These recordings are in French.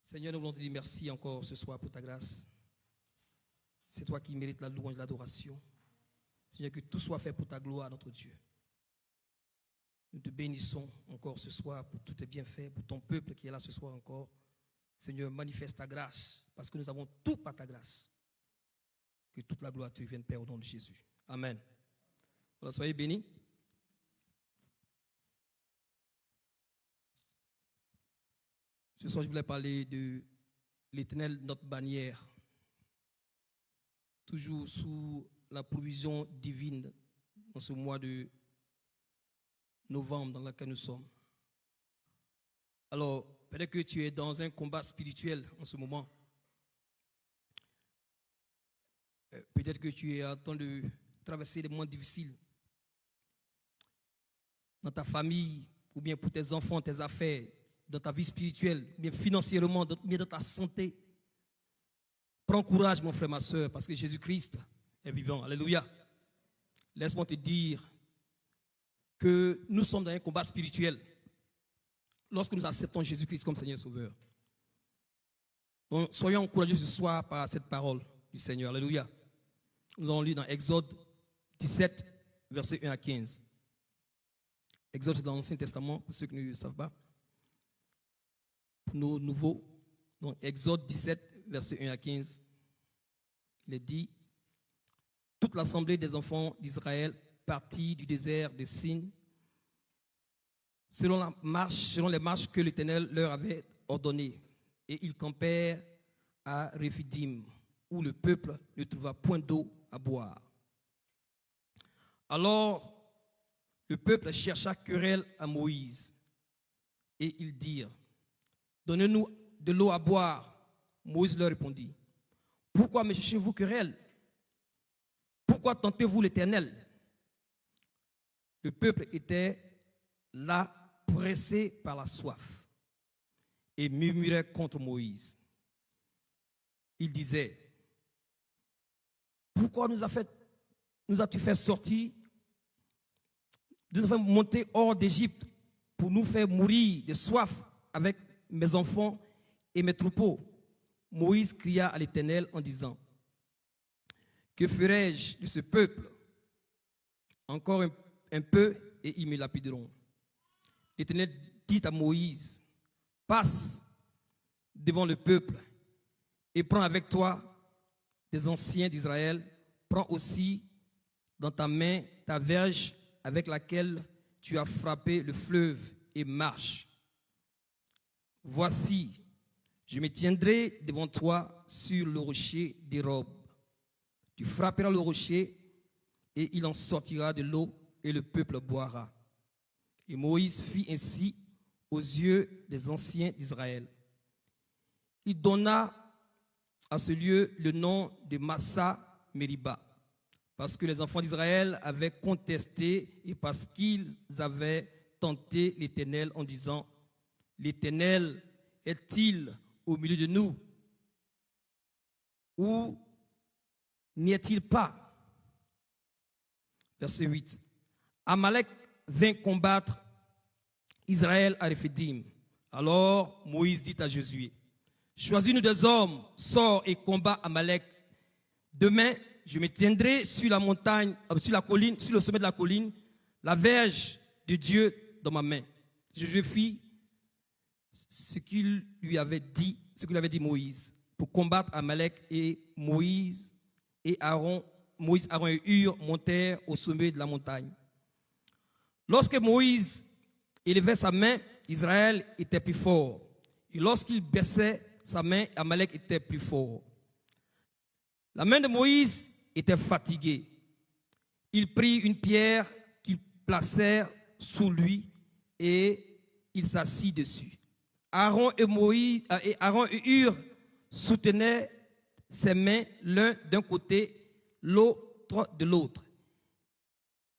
Seigneur, nous voulons te dire merci encore ce soir pour ta grâce. C'est toi qui mérites la louange et l'adoration. Seigneur, que tout soit fait pour ta gloire, notre Dieu. Nous te bénissons encore ce soir pour tous tes bienfaits, pour ton peuple qui est là ce soir encore. Seigneur, manifeste ta grâce, parce que nous avons tout par ta grâce. Que toute la gloire te vienne, Père, au nom de Jésus. Amen. Voilà, soyez bénis. Ce soir, je voulais parler de l'Éternel, notre bannière. Toujours sous la provision divine dans ce mois de novembre dans lequel nous sommes. Alors, peut-être que tu es dans un combat spirituel en ce moment. Peut-être que tu es en train de traverser des moments difficiles dans ta famille, ou bien pour tes enfants, tes affaires, dans ta vie spirituelle, ou bien financièrement, ou bien dans ta santé. Prends courage, mon frère, ma soeur, parce que Jésus-Christ est vivant. Alléluia. Laisse-moi te dire que nous sommes dans un combat spirituel lorsque nous acceptons Jésus-Christ comme Seigneur et Sauveur. Donc, soyons encouragés ce soir par cette parole du Seigneur. Alléluia. Nous allons lire dans Exode 17, versets 1 à 15. Exode, c'est dans l'Ancien Testament, pour ceux qui ne le savent pas. Pour nos nouveaux, donc Exode 17, versets 1 à 15. Il est dit: toute l'assemblée des enfants d'Israël partit du désert de Sin, selon les marches que l'Éternel leur avait ordonnées. Et ils campèrent à Rephidim, où le peuple ne trouva point d'eau à boire. Alors, le peuple chercha querelle à Moïse, et ils dirent: donnez-nous de l'eau à boire. Moïse leur répondit: pourquoi me cherchez-vous querelle? Pourquoi tentez-vous l'Éternel? Le peuple était là, pressé par la soif, et murmurait contre Moïse. Il disait: pourquoi nous as-tu fait sortir, nous as fait monter hors d'Égypte pour nous faire mourir de soif avec mes enfants et mes troupeaux? Moïse cria à l'Éternel en disant: que ferai-je de ce peuple? Encore un peu et ils me lapideront. L'Éternel dit à Moïse: passe devant le peuple et prends avec toi des anciens d'Israël. Prends aussi dans ta main ta verge avec laquelle tu as frappé le fleuve et marche. Voici, je me tiendrai devant toi sur le rocher des robes. Tu frapperas le rocher et il en sortira de l'eau et le peuple boira. Et Moïse fit ainsi aux yeux des anciens d'Israël. Il donna à ce lieu le nom de Massa Meriba, parce que les enfants d'Israël avaient contesté et parce qu'ils avaient tenté l'Éternel en disant: l'Éternel est-il au milieu de nous, ou n'y est-il pas? Verset 8. Amalek vint combattre Israël à Rephidim. Alors Moïse dit à Josué: choisis-nous des hommes, sors et combat Amalek. Demain, je me tiendrai sur la montagne, sur la colline, sur le sommet de la colline, la verge de Dieu dans ma main. Josué fit ce qu'il lui avait dit Moïse pour combattre Amalek, et Moïse, Aaron et Hur montèrent au sommet de la montagne. Lorsque Moïse élevait sa main, Israël était plus fort. Et lorsqu'il baissait sa main, Amalek était plus fort. La main de Moïse était fatiguée. Il prit une pierre qu'ils placèrent sous lui et il s'assit dessus. Aaron et Hur soutenaient ses mains l'un d'un côté, l'autre de l'autre.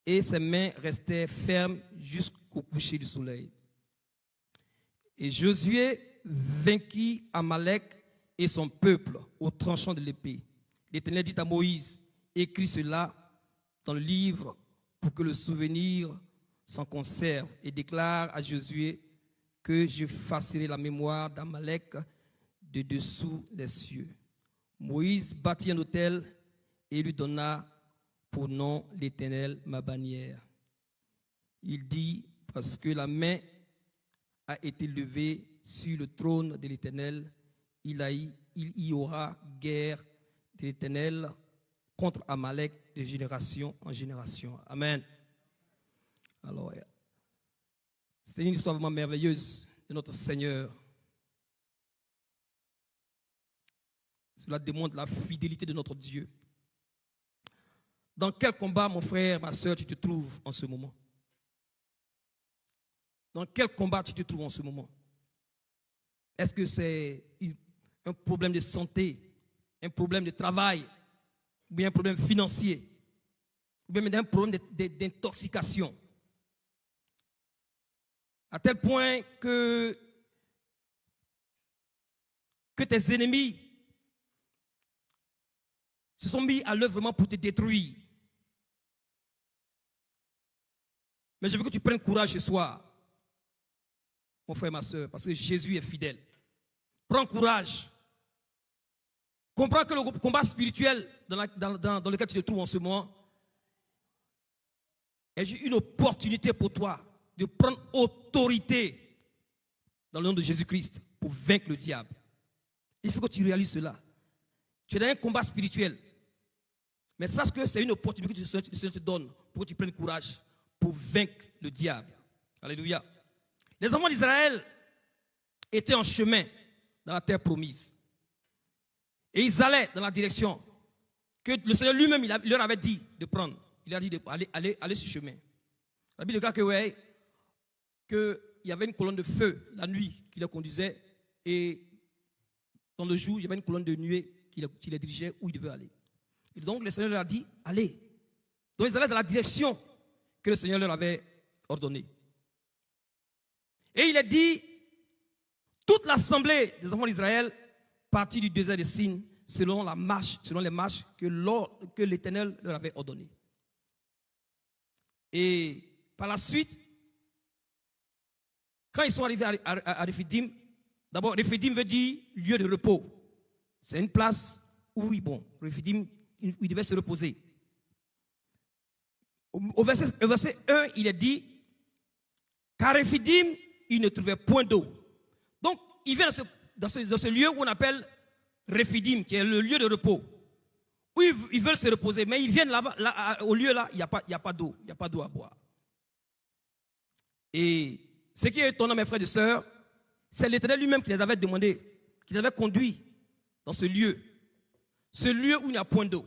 Et ses mains restaient fermes jusqu'au coucher du soleil. Et Josué vainquit Amalek et son peuple au tranchant de l'épée. L'Éternel dit à Moïse: écris cela dans le livre pour que le souvenir s'en conserve, et déclare à Josué que j'effacerai la mémoire d'Amalek de dessous les cieux. Moïse bâtit un autel et lui donna pour nom l'Éternel ma bannière. Il dit, parce que la main a été levée sur le trône de l'Éternel, il y aura guerre de l'Éternel contre Amalek de génération en génération. Amen. Alors, c'est une histoire vraiment merveilleuse de notre Seigneur. Cela démontre la fidélité de notre Dieu. Dans quel combat, mon frère, ma soeur, tu te trouves en ce moment? Dans quel combat tu te trouves en ce moment? Est-ce que c'est un problème de santé, un problème de travail, ou bien un problème financier, ou bien un problème d'intoxication? À tel point que tes ennemis se sont mis à l'œuvre vraiment pour te détruire. Mais je veux que tu prennes courage ce soir, mon frère et ma soeur, parce que Jésus est fidèle. Prends courage. Comprends que le combat spirituel dans lequel tu te trouves en ce moment est une opportunité pour toi de prendre autorité dans le nom de Jésus-Christ pour vaincre le diable. Il faut que tu réalises cela. Tu es dans un combat spirituel. Mais sache que c'est une opportunité que le Seigneur te donne pour que tu prennes courage pour vaincre le diable. Alléluia. Les enfants d'Israël étaient en chemin dans la terre promise. Et ils allaient dans la direction que le Seigneur lui-même leur avait dit de prendre. Il a dit d'aller sur chemin. La Bible déclare qu'il y avait une colonne de feu la nuit qui les conduisait et dans le jour, il y avait une colonne de nuée qui les dirigeait où ils devaient aller. Et donc le Seigneur leur a dit, allez. Donc ils allaient dans la direction que le Seigneur leur avait ordonnée. Et il a dit, toute l'assemblée des enfants d'Israël partit du désert de Sin selon les marches que l'Éternel leur avait ordonnées. Et par la suite, quand ils sont arrivés à Rephidim, d'abord Rephidim veut dire lieu de repos. C'est une place où Rephidim, il devait se reposer. Au verset 1, il est dit qu'à Rephidim, il ne trouvait point d'eau. Donc, il vient dans ce lieu où on appelle Rephidim, qui est le lieu de repos, où ils veulent se reposer, mais ils viennent là, au lieu là, il n'y a pas d'eau, il n'y a pas d'eau à boire. Et ce qui est étonnant, mes frères et sœurs, c'est l'Éternel lui-même qui les avait demandé, qui les avait conduits dans ce lieu où il n'y a point d'eau.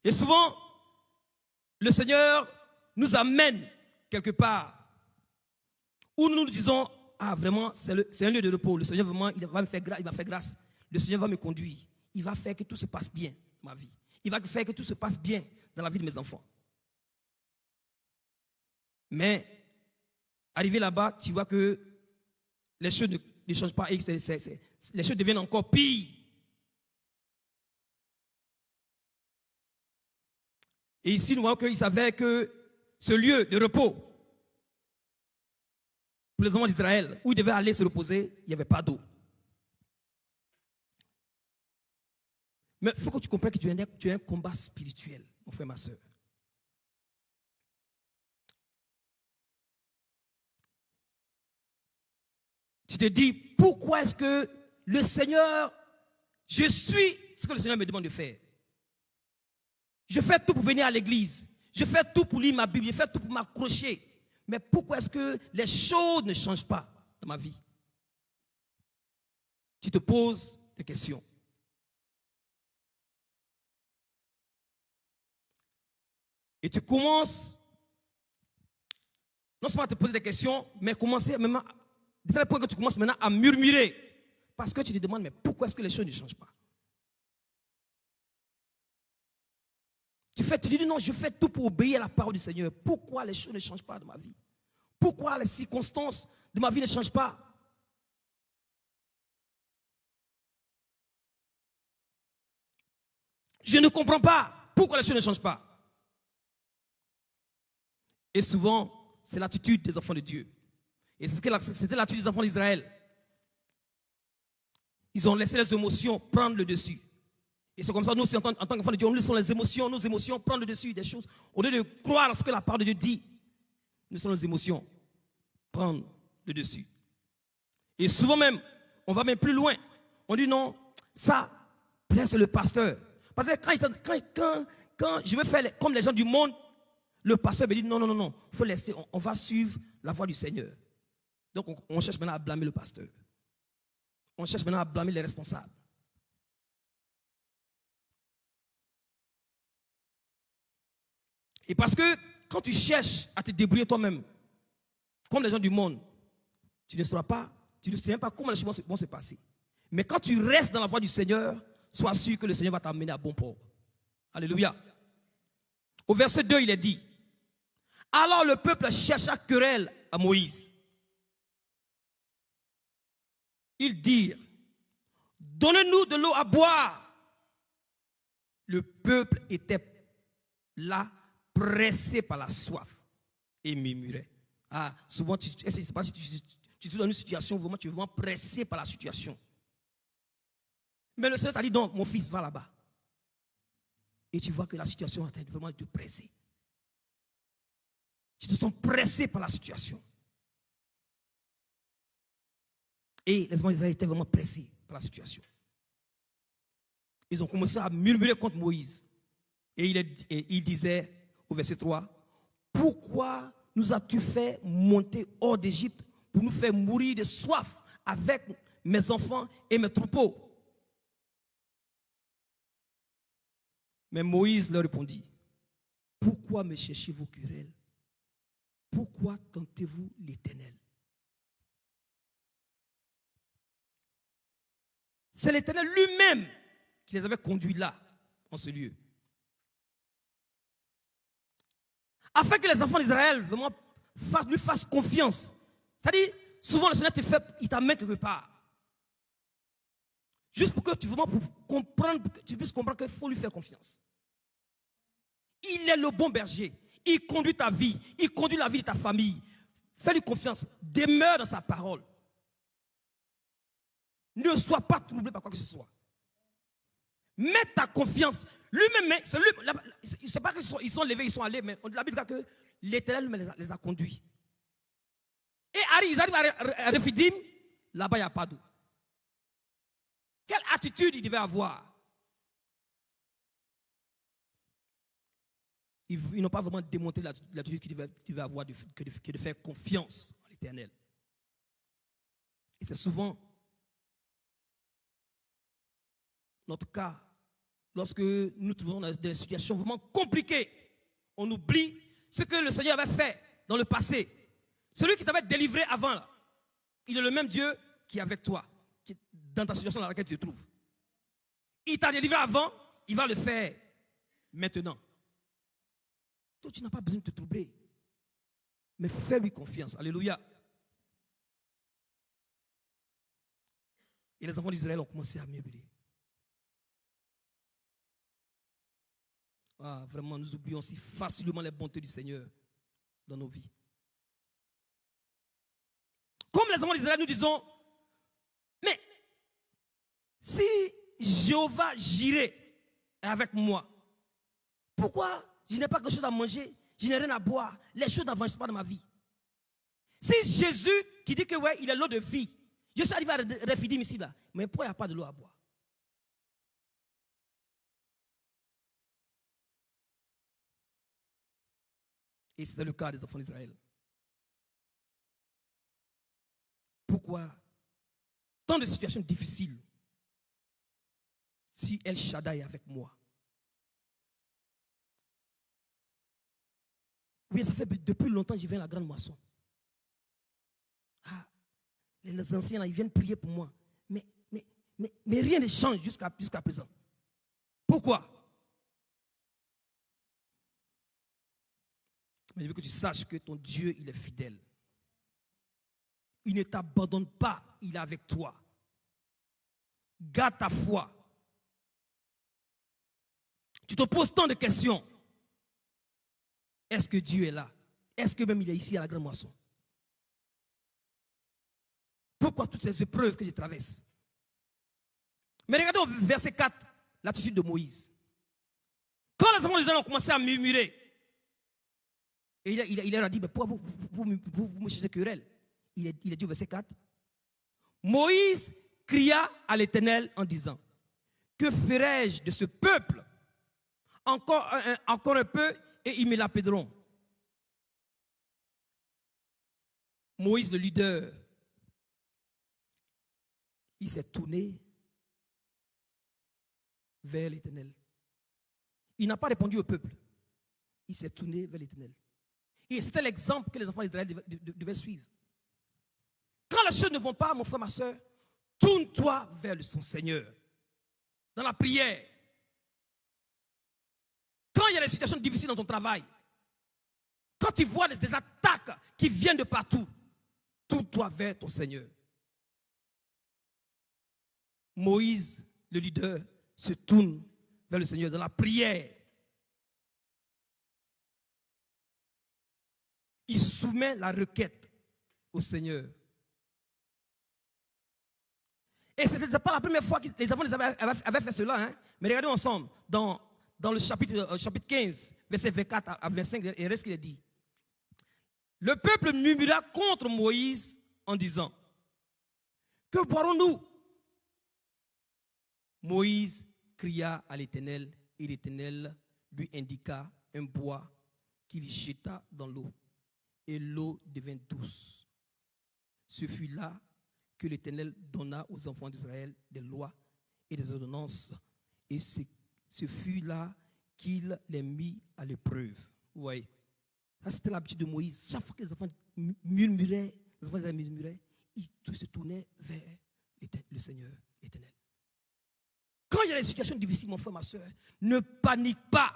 Et souvent, le Seigneur nous amène quelque part où nous nous disons, ah vraiment, c'est un lieu de repos. Le Seigneur vraiment, il va faire grâce. Le Seigneur va me conduire. Il va faire que tout se passe bien dans ma vie. Il va faire que tout se passe bien dans la vie de mes enfants. Mais, arrivé là-bas, tu vois que les choses ne changent pas et les choses deviennent encore pires. Et ici, nous voyons qu'il s'avère que ce lieu de repos, pour les enfants d'Israël, où ils devaient aller se reposer, il n'y avait pas d'eau. Mais il faut que tu comprennes que tu as un combat spirituel, mon frère, ma soeur. Tu te dis, pourquoi est-ce que le Seigneur, je suis ce que le Seigneur me demande de faire. Je fais tout pour venir à l'église. Je fais tout pour lire ma Bible. Je fais tout pour m'accrocher. Mais pourquoi est-ce que les choses ne changent pas dans ma vie? Tu te poses des questions. Et tu commences, non seulement à te poser des questions, mais commencer même de tel point que tu commences maintenant à murmurer. Parce que tu te demandes, mais pourquoi est-ce que les choses ne changent pas? Tu dis non, je fais tout pour obéir à la parole du Seigneur. Pourquoi les choses ne changent pas dans ma vie? Pourquoi les circonstances de ma vie ne changent pas? Je ne comprends pas pourquoi les choses ne changent pas. Et souvent, c'est l'attitude des enfants de Dieu. Et c'était l'attitude des enfants d'Israël. Ils ont laissé les émotions prendre le dessus. Et c'est comme ça, nous aussi, en tant qu'enfants de Dieu, on laisse les émotions, nos émotions prendre le dessus des choses. Au lieu de croire à ce que la parole de Dieu dit, nous laissons nos émotions prendre le dessus. Et souvent même, on va même plus loin. On dit non, ça, c'est le pasteur. Parce que quand je veux faire comme les gens du monde, le pasteur me dit non, il faut laisser, on va suivre la voie du Seigneur. Donc on cherche maintenant à blâmer le pasteur. On cherche maintenant à blâmer les responsables. Et parce que quand tu cherches à te débrouiller toi-même, comme les gens du monde, tu ne sais même pas comment les choses vont se passer. Mais quand tu restes dans la voie du Seigneur, sois sûr que le Seigneur va t'amener à bon port. Alléluia. Au verset 2, il est dit, alors le peuple chercha querelle à Moïse. Ils dirent, donnez-nous de l'eau à boire. Le peuple était là, pressé par la soif, et murmurait. Ah, souvent, je ne sais pas si tu es dans une situation où tu es vraiment pressé par la situation. Mais le Seigneur t'a dit, donc, mon fils, va là-bas. Et tu vois que la situation est en train de vraiment te presser. Tu te sens pressé par la situation. Et les enfants d'Israël étaient vraiment pressés par la situation. Ils ont commencé à murmurer contre Moïse. Et il disait au verset 3, pourquoi nous as-tu fait monter hors d'Égypte pour nous faire mourir de soif avec mes enfants et mes troupeaux? Mais Moïse leur répondit, pourquoi me cherchez-vous querelle? Pourquoi tentez-vous l'Éternel? C'est l'Éternel lui-même qui les avait conduits là, en ce lieu. Afin que les enfants d'Israël vraiment lui fassent confiance. C'est-à-dire, souvent le Seigneur te fait, il t'amène quelque part. Juste pour que tu puisses comprendre qu'il faut lui faire confiance. Il est le bon berger. Il conduit ta vie. Il conduit la vie de ta famille. Fais-lui confiance. Demeure dans sa parole. Ne sois pas troublé par quoi que ce soit. Mets ta confiance. Lui-même, c'est pas qu'ils sont levés, ils sont allés, mais la Bible dit que l'Éternel les a conduits. Et ils arrivent à Rephidim, là-bas il n'y a pas d'eau. Quelle attitude il devait avoir? Ils n'ont pas vraiment démontré l'attitude qu'il devait avoir que de faire confiance en l'Éternel. Et c'est souvent notre cas. Lorsque nous nous trouvons dans des situations vraiment compliquées, on oublie ce que le Seigneur avait fait dans le passé. Celui qui t'avait délivré avant, là, il est le même Dieu qui est avec toi, qui est dans ta situation dans laquelle tu te trouves. Il t'a délivré avant, il va le faire maintenant. Donc tu n'as pas besoin de te troubler. Mais fais-lui confiance. Alléluia. Et les enfants d'Israël ont commencé à murmurer. Ah, vraiment, nous oublions si facilement les bontés du Seigneur dans nos vies. Comme les enfants d'Israël, nous disons, mais si Jéhovah Jireh est avec moi, pourquoi je n'ai pas quelque chose à manger, je n'ai rien à boire, les choses n'avancent pas dans ma vie? Si Jésus qui dit que ouais, il est l'eau de vie, je suis arrivé à Rephidim ici là, mais pourquoi il n'y a pas de l'eau à boire? Et c'était le cas des enfants d'Israël. Pourquoi tant de situations difficiles si El Shaddai est avec moi? Oui, ça fait depuis longtemps que je viens à la grande moisson. Ah, les anciens là, ils viennent prier pour moi. Mais rien ne change jusqu'à présent. Pourquoi? Mais je veux que tu saches que ton Dieu, il est fidèle. Il ne t'abandonne pas, il est avec toi. Garde ta foi. Tu te poses tant de questions. Est-ce que Dieu est là? Est-ce que même il est ici à la grande moisson? Pourquoi toutes ces épreuves que je traverse? Mais regardez au verset 4, l'attitude de Moïse. Quand les enfants d'Israël ont commencé à murmurer, et il leur a dit, mais pourquoi vous me cherchez querelle? Il a dit au verset 4, Moïse cria à l'Éternel en disant, que ferai-je de ce peuple? Encore un peu et ils me lapideront. Moïse, le leader, il s'est tourné vers l'Éternel. Il n'a pas répondu au peuple. Il s'est tourné vers l'Éternel. Et c'était l'exemple que les enfants d'Israël devaient suivre. Quand les choses ne vont pas, mon frère, ma soeur, tourne-toi vers son Seigneur. Dans la prière. Quand il y a des situations difficiles dans ton travail, quand tu vois des attaques qui viennent de partout, tourne-toi vers ton Seigneur. Moïse, le leader, se tourne vers le Seigneur dans la prière. Il soumet la requête au Seigneur. Et ce n'était pas la première fois que les enfants avaient fait cela. Hein? Mais regardez ensemble, dans le chapitre 15, verset 24 à 25, il reste qu'il est dit. Le peuple murmura contre Moïse en disant, que boirons-nous? Moïse cria à l'Éternel et l'Éternel lui indiqua un bois qu'il jeta dans l'eau et l'eau devint douce. Ce fut là que l'Éternel donna aux enfants d'Israël des lois et des ordonnances et ce fut là qu'il les mit à l'épreuve. Vous voyez, ça c'était l'habitude de Moïse. Chaque fois que les enfants murmuraient, ils tous se tournaient vers le Seigneur, l'Éternel. Quand il y a des situations difficiles, mon frère, ma soeur, ne panique pas.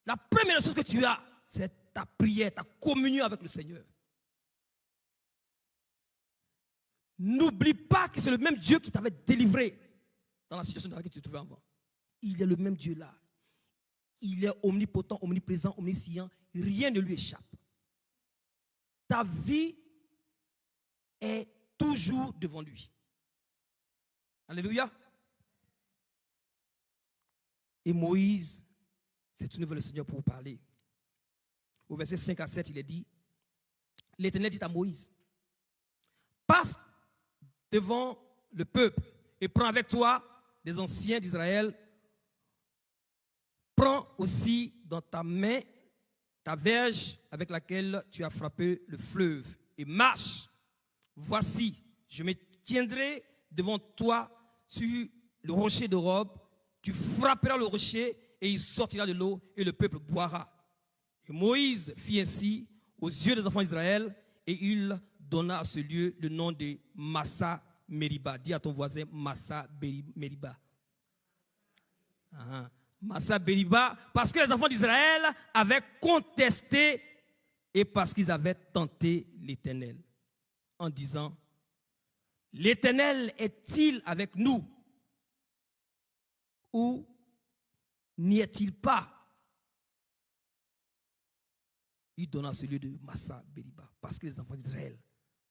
La première chose que tu as, c'est ta prière, ta communion avec le Seigneur. N'oublie pas que c'est le même Dieu qui t'avait délivré dans la situation dans laquelle tu te trouvais avant. Il est le même Dieu là. Il est omnipotent, omniprésent, omniscient. Rien ne lui échappe. Ta vie est toujours devant lui. Alléluia. Et Moïse s'est tourné vers le Seigneur pour parler. Au verset 5 à 7, il est dit, l'Éternel dit à Moïse, passe devant le peuple et prends avec toi des anciens d'Israël. Prends aussi dans ta main ta verge avec laquelle tu as frappé le fleuve et marche. Voici, je me tiendrai devant toi sur le rocher de Rob. Tu frapperas le rocher et il sortira de l'eau et le peuple boira. Et Moïse fit ainsi aux yeux des enfants d'Israël et il donna à ce lieu le nom de Massa Meriba. Dis à ton voisin Massa Meriba. Massa Meriba, parce que les enfants d'Israël avaient contesté et parce qu'ils avaient tenté l'Éternel en disant, l'Éternel est-il avec nous ou n'y est-il pas? Il donna ce lieu de Massa Meriba parce que les enfants d'Israël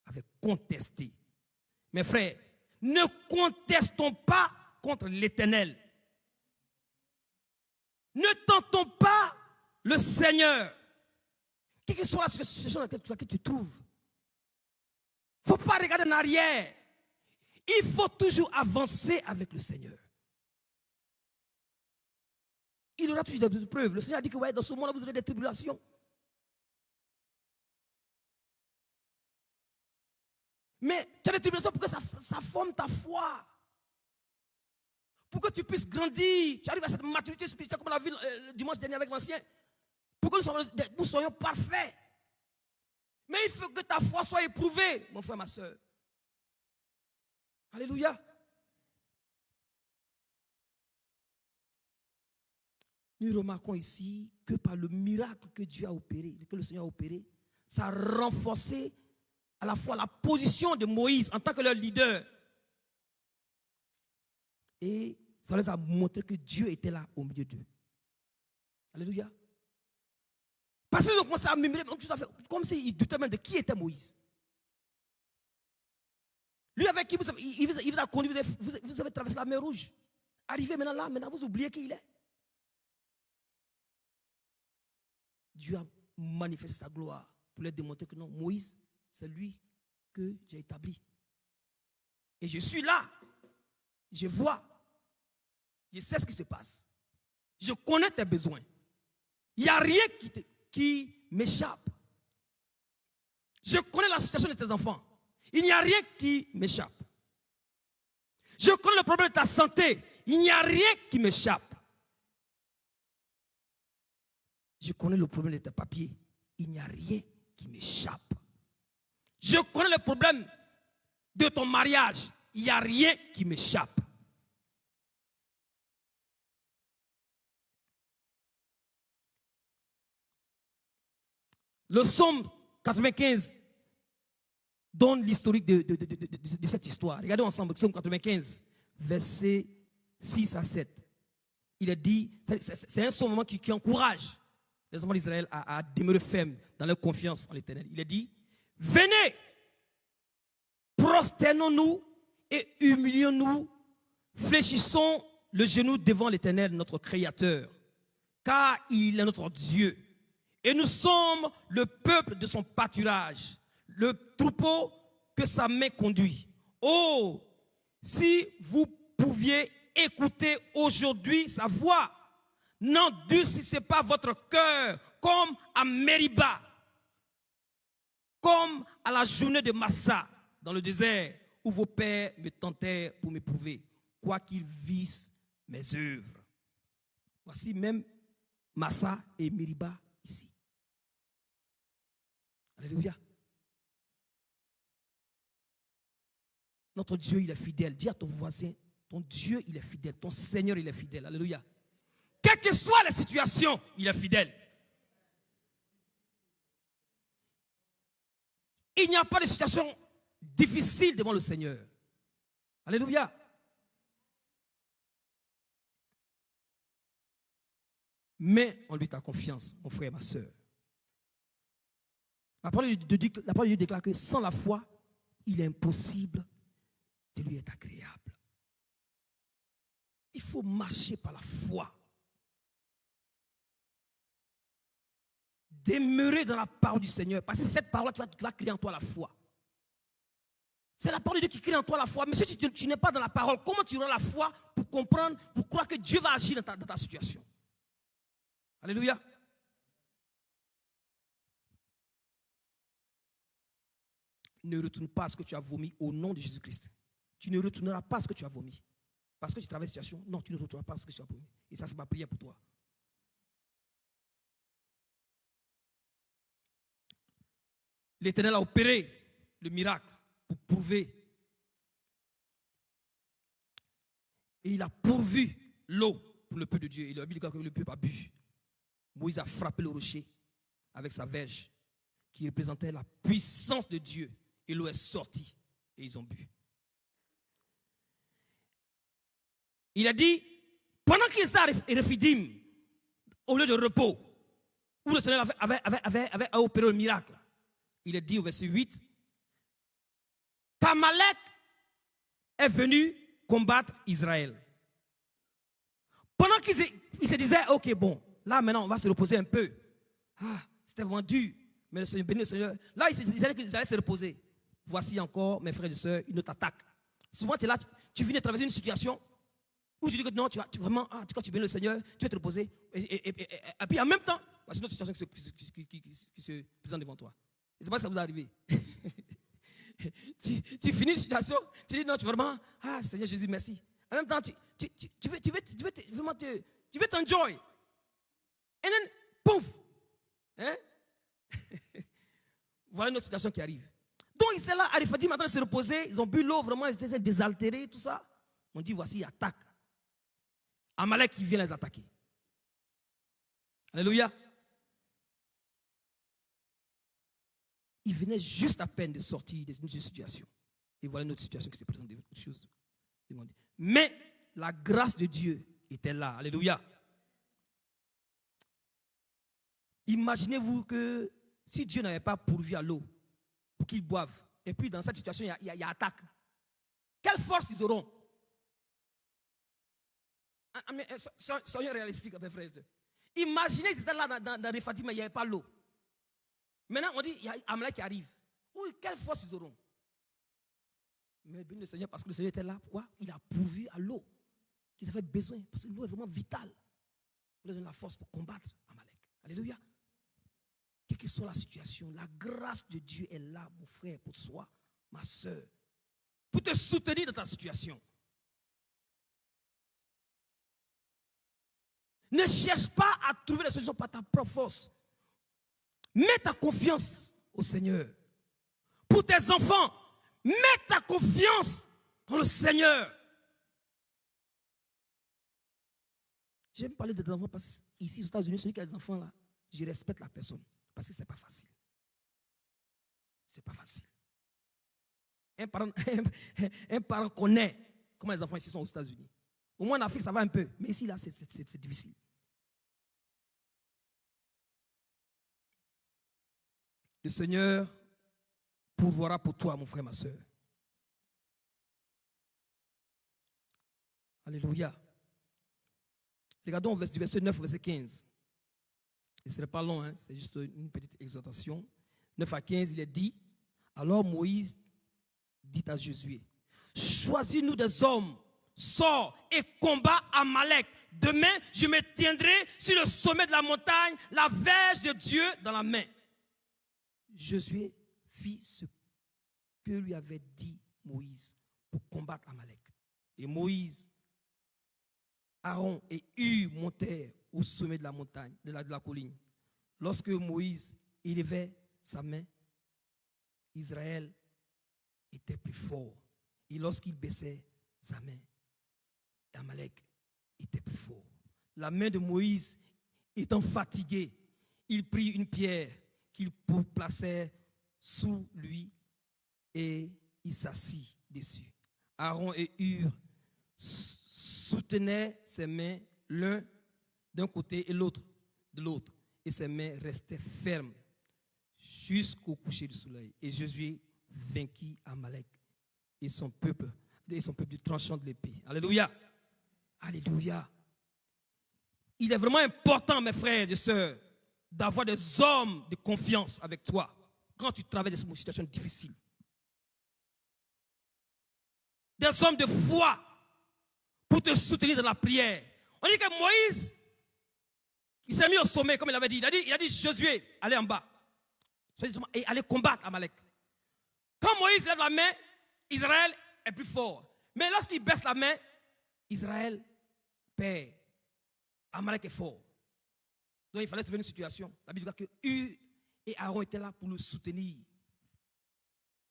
avaient contesté. Mes frères, ne contestons pas contre l'Éternel. Ne tentons pas le Seigneur. Quelle que soit la situation dans laquelle tu te trouves, il ne faut pas regarder en arrière. Il faut toujours avancer avec le Seigneur. Il aura toujours des preuves. Le Seigneur a dit que ouais, dans ce monde-là, vous aurez des tribulations. Mais tu as des tribulations pour que ça forme ta foi. Pour que tu puisses grandir. Tu arrives à cette maturité spirituelle comme on l'a vu le dimanche dernier avec l'ancien. Pour que nous soyons parfaits. Mais il faut que ta foi soit éprouvée, mon frère, ma soeur. Alléluia. Nous remarquons ici que par le miracle que Dieu a opéré, que le Seigneur a opéré, ça a renforcé à la fois la position de Moïse en tant que leur leader. Et ça les a montré que Dieu était là au milieu d'eux. Alléluia. Parce qu'ils ont commencé à murmurer, comme s'ils doutaient même de qui était Moïse. Lui avec qui il vous a conduit, vous avez traversé la mer Rouge. Arrivé maintenant là, maintenant vous oubliez qui il est. Dieu a manifesté sa gloire pour leur démontrer que non, Moïse, c'est lui que j'ai établi. Et je suis là. Je vois. Je sais ce qui se passe. Je connais tes besoins. Il n'y a rien qui m'échappe. Je connais la situation de tes enfants. Il n'y a rien qui m'échappe. Je connais le problème de ta santé. Il n'y a rien qui m'échappe. Je connais le problème de tes papiers. Il n'y a rien qui m'échappe. Je connais le problème de ton mariage. Il n'y a rien qui m'échappe. Le psaume 95 donne l'historique de cette histoire. Regardez ensemble, psaume 95, versets 6 à 7. Il est dit, c'est un psaume qui encourage les enfants d'Israël à demeurer fermes dans leur confiance en l'Éternel. Il est dit, venez, prosternons-nous et humilions-nous, fléchissons le genou devant l'Éternel, notre Créateur, car il est notre Dieu. Et nous sommes le peuple de son pâturage, le troupeau que sa main conduit. Oh, si vous pouviez écouter aujourd'hui sa voix, n'endurcissez pas votre cœur comme à Mériba, comme à la journée de Massa dans le désert, où vos pères me tentèrent pour m'éprouver, quoiqu'ils vissent mes œuvres. Voici même Massa et Mériba ici. Alléluia. Notre Dieu, il est fidèle. Dis à ton voisin, ton Dieu, il est fidèle. Ton Seigneur, il est fidèle. Alléluia. Quelle que soit la situation, il est fidèle. Il n'y a pas de situation difficile devant le Seigneur. Alléluia. Mets en lui ta confiance, mon frère et ma soeur. La parole de Dieu déclare que sans la foi, il est impossible de lui être agréable. Il faut marcher par la foi. Demeurer dans la parole du Seigneur. Parce que c'est cette parole qui va créer en toi la foi. C'est la parole de Dieu qui crée en toi la foi. Mais si tu n'es pas dans la parole, comment tu auras la foi pour comprendre, pour croire que Dieu va agir dans ta situation? Alléluia. Ne retourne pas à ce que tu as vomi au nom de Jésus-Christ. Tu ne retourneras pas à ce que tu as vomi. Parce que tu traverses une situation, non, tu ne retourneras pas à ce que tu as vomi. Et ça, c'est ma prière pour toi. L'Éternel a opéré le miracle pour prouver. Et il a pourvu l'eau pour le peuple de Dieu. Et la Bible dit que le peuple a bu. Moïse a frappé le rocher avec sa verge qui représentait la puissance de Dieu. Et l'eau est sortie et ils ont bu. Il a dit, pendant qu'ils étaient à Rephidim, au lieu de repos, où le Seigneur avait opéré le miracle, il est dit au verset 8, qu'Amalek est venu combattre Israël. Pendant qu'ils se disaient, ok, bon, là maintenant on va se reposer un peu. Ah, c'était vraiment dur. Mais le Seigneur, béni le Seigneur. Là, ils allaient se reposer. Voici encore, mes frères et sœurs, une autre attaque. Souvent, tu es là, tu viens de traverser une situation où tu dis que non, tu vraiment, quand tu bénis le Seigneur, tu vas te reposer. Et puis en même temps, voici une autre situation qui se présente devant toi. Je ne sais pas si ça vous est arrivé. tu finis une situation, tu dis non, tu veux vraiment, Seigneur Jésus, merci. En même temps, tu veux t'enjoy. Et then, pouf! Hein? Voilà une autre situation qui arrive. Donc, ils sont là, à Rephidim, maintenant de se reposer. Ils ont bu l'eau, vraiment, ils étaient désaltérés, tout ça. On dit, voici, attaque. Amalek qui vient les attaquer. Alléluia. Ils venaient juste à peine de sortir d'une situation. Et voilà une autre situation qui se présente, autre chose. Mais la grâce de Dieu était là. Alléluia. Imaginez-vous que si Dieu n'avait pas pourvu à l'eau pour qu'ils boivent, et puis dans cette situation, il y a attaque. Quelle force ils auront? Soyons réalistiques, mes frères et sœurs. Imaginez qu'ils étaient là dans les Fatima, il n'y avait pas l'eau. Maintenant, on dit, il y a Amalek qui arrive. Oui, quelle force ils auront? Mais béni le Seigneur, parce que le Seigneur était là. Pourquoi? Il a pourvu à l'eau qu'ils avaient besoin. Parce que l'eau est vraiment vitale. Pour leur donner la force pour combattre Amalek. Alléluia. Quelle que soit la situation, la grâce de Dieu est là, mon frère, pour toi, ma soeur, pour te soutenir dans ta situation. Ne cherche pas à trouver la solution par ta propre force. Mets ta confiance au Seigneur. Pour tes enfants, mets ta confiance dans le Seigneur. J'aime parler des enfants parce qu'ici, aux États-Unis, celui qui a des enfants là, je respecte la personne parce que ce n'est pas facile. Ce n'est pas facile. Un parent connaît comment les enfants ici sont aux États-Unis. Au moins en Afrique, ça va un peu. Mais ici, là, c'est difficile. Le Seigneur pourvoira pour toi, mon frère, ma soeur. Alléluia. Regardons du verset 9 au verset 15. Ce ne serait pas long, hein? C'est juste une petite exhortation. 9 à 15, il est dit, alors Moïse dit à Josué, choisis-nous des hommes, sors et combat Amalek. Demain, je me tiendrai sur le sommet de la montagne, la verge de Dieu dans la main. Josué fit ce que lui avait dit Moïse pour combattre Amalek. Et Moïse, Aaron et Hur montèrent au sommet de la montagne, de la colline. Lorsque Moïse élevait sa main, Israël était plus fort. Et lorsqu'il baissait sa main, Amalek était plus fort. La main de Moïse étant fatiguée, il prit une pierre qu'il plaçait sous lui et il s'assit dessus. Aaron et Hur soutenaient ses mains l'un d'un côté et l'autre de l'autre. Et ses mains restaient fermes jusqu'au coucher du soleil. Et Josué vainquit Amalek et son peuple du tranchant de l'épée. Alléluia. Alléluia. Il est vraiment important, mes frères et sœurs, d'avoir des hommes de confiance avec toi quand tu traverses des situations difficiles. Des hommes de foi pour te soutenir dans la prière. On dit que Moïse, il s'est mis au sommet, comme il avait dit. Il a dit Josué, allez en bas. Et allez combattre Amalek. Quand Moïse lève la main, Israël est plus fort. Mais lorsqu'il baisse la main, Israël perd. Amalek est fort. Donc il fallait trouver une situation. La Bible dit que Hur et Aaron étaient là pour le soutenir.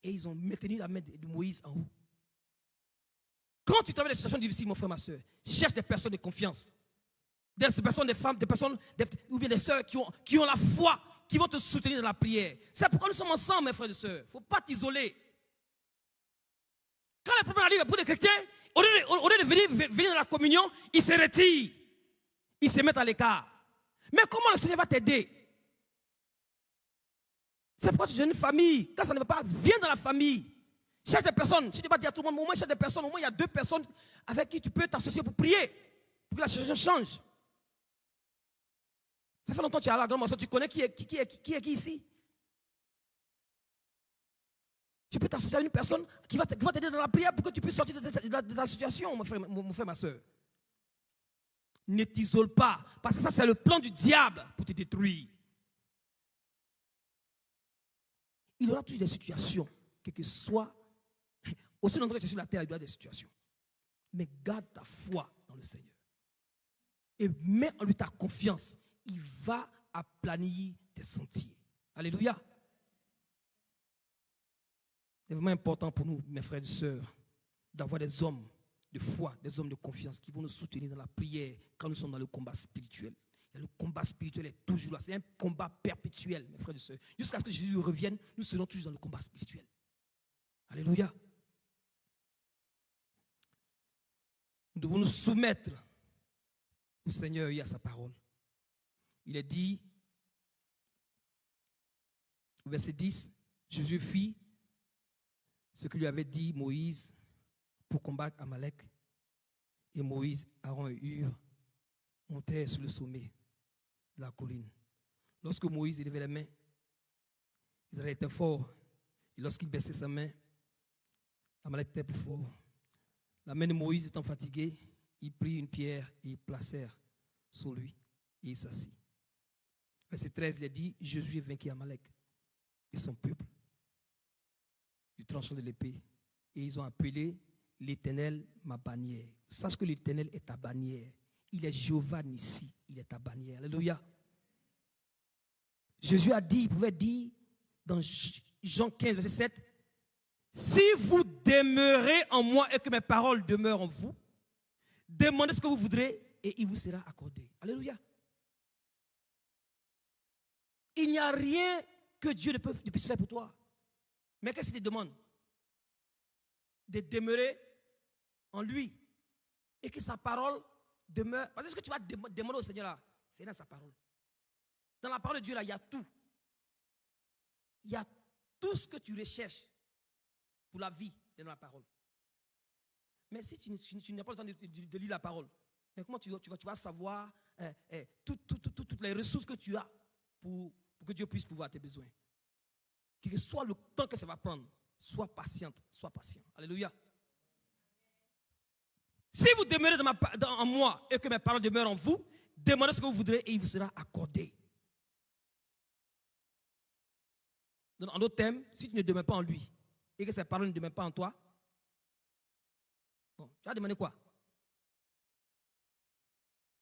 Et ils ont maintenu la main de Moïse en haut. Quand tu travailles des situations difficiles, mon frère, ma soeur, cherche des personnes de confiance. Des personnes, des femmes, des personnes, ou bien des soeurs qui ont la foi, qui vont te soutenir dans la prière. C'est pourquoi nous sommes ensemble, mes frères et sœurs. Il ne faut pas t'isoler. Quand les problèmes arrivent pour les chrétiens, au lieu de venir dans la communion, ils se retirent. Ils se mettent à l'écart. Mais comment le Seigneur va t'aider? C'est pourquoi tu es une famille. Quand ça ne va pas, viens dans la famille. Cherche des personnes. Si tu ne vas pas dire à tout le monde, au moins cherche des personnes. Au moins il y a 2 personnes avec qui tu peux t'associer pour prier. Pour que la situation change. Ça fait longtemps que tu es à la grande maison. Tu connais qui est ici? Tu peux t'associer à une personne qui va t'aider dans la prière pour que tu puisses sortir de ta situation, mon frère, ma soeur. Ne t'isole pas. Parce que ça, c'est le plan du diable pour te détruire. Il y aura toujours des situations, quel que soit. Aussi longtemps que tu es sur la terre, il y aura des situations. Mais garde ta foi dans le Seigneur. Et mets en lui ta confiance. Il va aplanir tes sentiers. Alléluia. C'est vraiment important pour nous, mes frères et sœurs, d'avoir des hommes de foi, des hommes de confiance qui vont nous soutenir dans la prière quand nous sommes dans le combat spirituel. Et le combat spirituel est toujours là. C'est un combat perpétuel, mes frères et sœurs. Jusqu'à ce que Jésus revienne, nous serons toujours dans le combat spirituel. Alléluia. Nous devons nous soumettre au Seigneur et à sa parole. Il est dit, au verset 10, Jésus fit ce que lui avait dit Moïse pour combattre Amalek. Et Moïse, Aaron et Hur montèrent sur le sommet de la colline. Lorsque Moïse élevait les mains, Israël était fort. Et lorsqu'il baissait sa main, Amalek était plus fort. La main de Moïse étant fatiguée, il prit une pierre et il placèrent sur lui et il s'assit. Verset 13, il a dit, Josué vainquit Amalek et son peuple du tranchant de l'épée. Et ils ont appelé l'Éternel ma bannière. Sache que l'Éternel est ta bannière. Il est Jéhovah Nissi, il est ta bannière. Alléluia. Jésus a dit, il pouvait dire dans Jean 15, verset 7, si vous demeurez en moi et que mes paroles demeurent en vous, demandez ce que vous voudrez et il vous sera accordé. Alléluia. Il n'y a rien que Dieu ne puisse faire pour toi. Mais qu'est-ce qu'il te demande? De demeurer en lui et que sa parole demeure. Parce que ce que tu vas demander au Seigneur là, c'est dans sa parole. Dans la parole de Dieu là, il y a tout. Il y a tout ce que tu recherches pour la vie dans la parole. Mais si tu n'as pas le temps de lire la parole, mais comment tu vas savoir toutes les ressources que tu as pour que Dieu puisse pouvoir tes besoins? Quel que soit le temps que ça va prendre, sois patiente, sois patient. Alléluia. Si vous demeurez en moi et que mes paroles demeurent en vous, demandez ce que vous voudrez et il vous sera accordé. En d'autres termes, si tu ne demeures pas en lui et que ses paroles ne demeurent pas en toi, bon, tu vas demander quoi?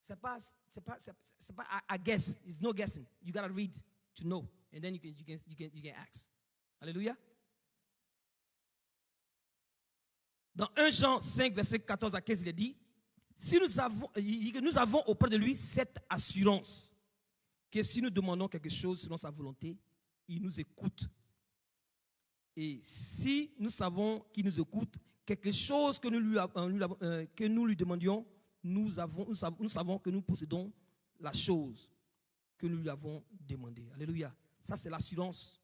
C'est pas I guess. It's no guessing. You gotta read to know, and then you can ask. Alléluia. Dans 1 Jean 5, verset 14 à 15, il est dit, nous avons auprès de lui cette assurance que si nous demandons quelque chose selon sa volonté, il nous écoute. Et si nous savons qu'il nous écoute, quelque chose que nous lui demandions, nous savons que nous possédons la chose que nous lui avons demandée. Alléluia. Ça, c'est l'assurance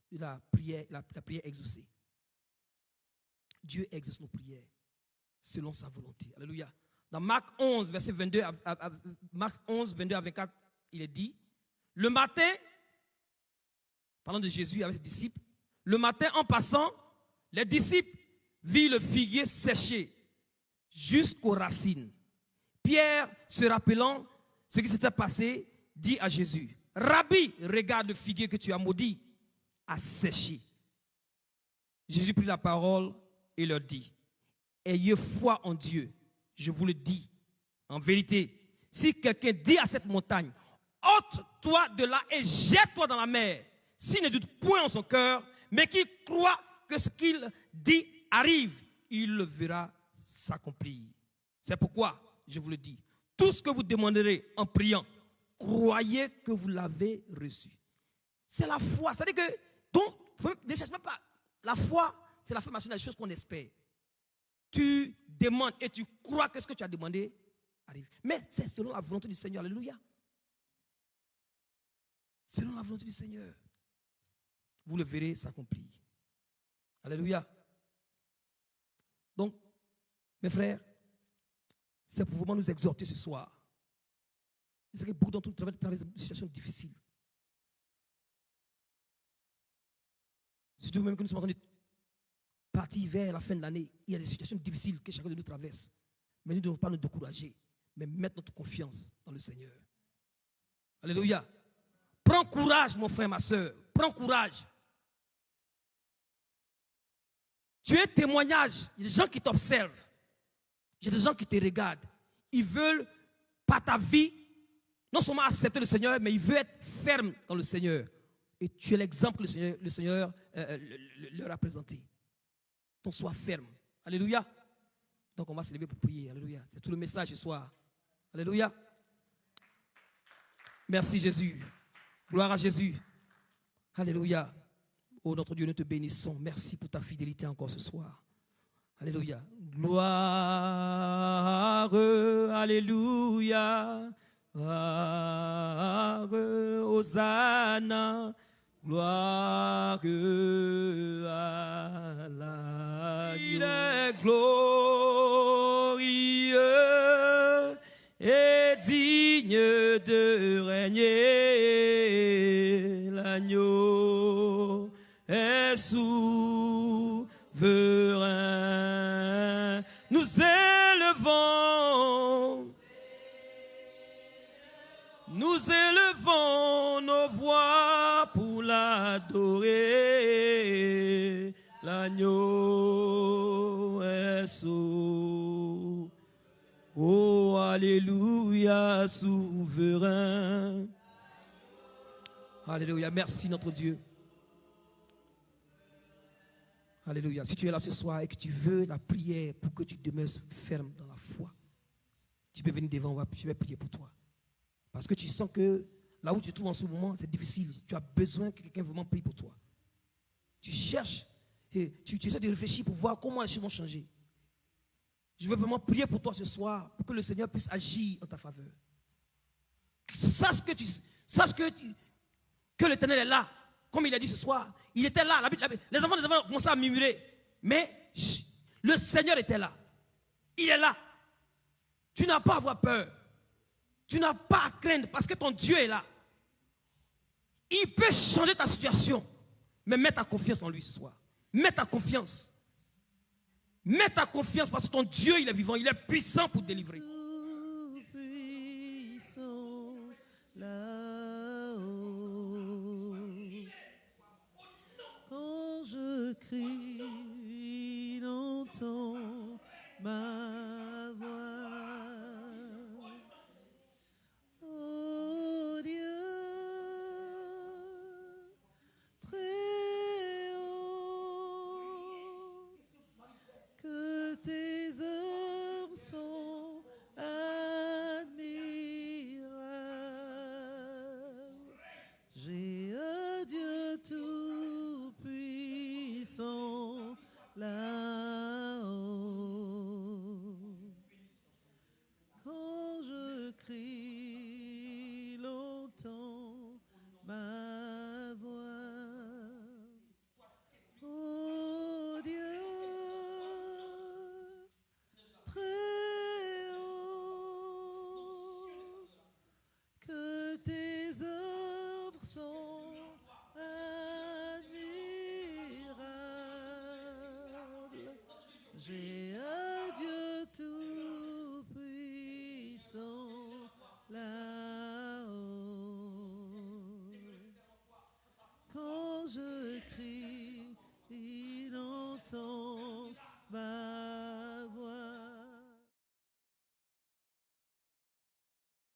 de la prière exaucée. Dieu exauce nos prières selon sa volonté. Alléluia. Dans Marc 11, verset 22 à 24, il est dit, le matin, parlant de Jésus avec ses disciples, le matin en passant, les disciples virent le figuier séché jusqu'aux racines. Pierre, se rappelant ce qui s'était passé, dit à Jésus, Rabbi, regarde le figuier que tu as maudit, a séché. Jésus prit la parole et leur dit, ayez foi en Dieu, je vous le dis, en vérité, si quelqu'un dit à cette montagne, ôte-toi de là et jette-toi dans la mer, s'il ne doute point en son cœur, mais qu'il croit que ce qu'il dit arrive, il le verra s'accomplir. C'est pourquoi, je vous le dis, tout ce que vous demanderez en priant, croyez que vous l'avez reçu. C'est la foi. C'est-à-dire que, donc, ne cherche même pas. La foi, c'est l'affirmation des choses qu'on espère. Tu demandes et tu crois que ce que tu as demandé arrive. Mais c'est selon la volonté du Seigneur. Alléluia. Selon la volonté du Seigneur. Vous le verrez s'accomplir. Alléluia. Donc, mes frères, c'est pour vraiment nous exhorter ce soir. C'est que beaucoup d'entre nous traversent des situations difficiles. Surtout même que nous sommes en train de partir vers la fin de l'année, il y a des situations difficiles que chacun de nous traverse. Mais nous ne devons pas nous décourager, mais mettre notre confiance dans le Seigneur. Alléluia. Prends courage, mon frère, ma soeur. Prends courage. Tu es un témoignage. Il y a des gens qui t'observent. Il y a des gens qui te regardent. Ils veulent, par ta vie, non seulement accepter le Seigneur, mais ils veulent être fermes dans le Seigneur. Et tu es l'exemple que le Seigneur leur a présenté. Donc sois ferme. Alléluia. Donc on va se lever pour prier. Alléluia. C'est tout le message ce soir. Alléluia. Merci Jésus. Gloire à Jésus. Alléluia. Oh notre Dieu, nous te bénissons. Merci pour ta fidélité encore ce soir. Alléluia. Gloire. Alléluia. Gloire. Hosanna. Gloire à la Il est glorieux et digne de régner. L'agneau est souverain. Nous élevons nos voix pour l'adorer. L'agneau est souverain. Oh, alléluia, souverain. Alléluia, merci notre Dieu. Alléluia. Si tu es là ce soir et que tu veux la prière pour que tu demeures ferme dans la foi, tu peux venir devant, je vais prier pour toi. Parce que tu sens que là où tu te trouves en ce moment, c'est difficile. Tu as besoin que quelqu'un vraiment prie pour toi. Tu cherches, et tu essaies de réfléchir pour voir comment les choses vont changer. Je veux vraiment prier pour toi ce soir, pour que le Seigneur puisse agir en ta faveur. Sache que l'Éternel est là. Comme il a dit ce soir, il était là. Les enfants ont commencé à murmurer. Mais le Seigneur était là. Il est là. Tu n'as pas à avoir peur. Tu n'as pas à craindre parce que ton Dieu est là. Il peut changer ta situation. Mais mets ta confiance en lui ce soir. Mets ta confiance. Mets ta confiance parce que ton Dieu, il est vivant. Il est puissant pour te délivrer. Quand je crie, entends ma voix. Oh Dieu, très haut, que tes œuvres sont admirables. J'ai un Dieu tout-puissant là-haut. Quand je crie, l'entend ma voix. Oh Dieu, très haut, que tes œuvres sont admirables. J'ai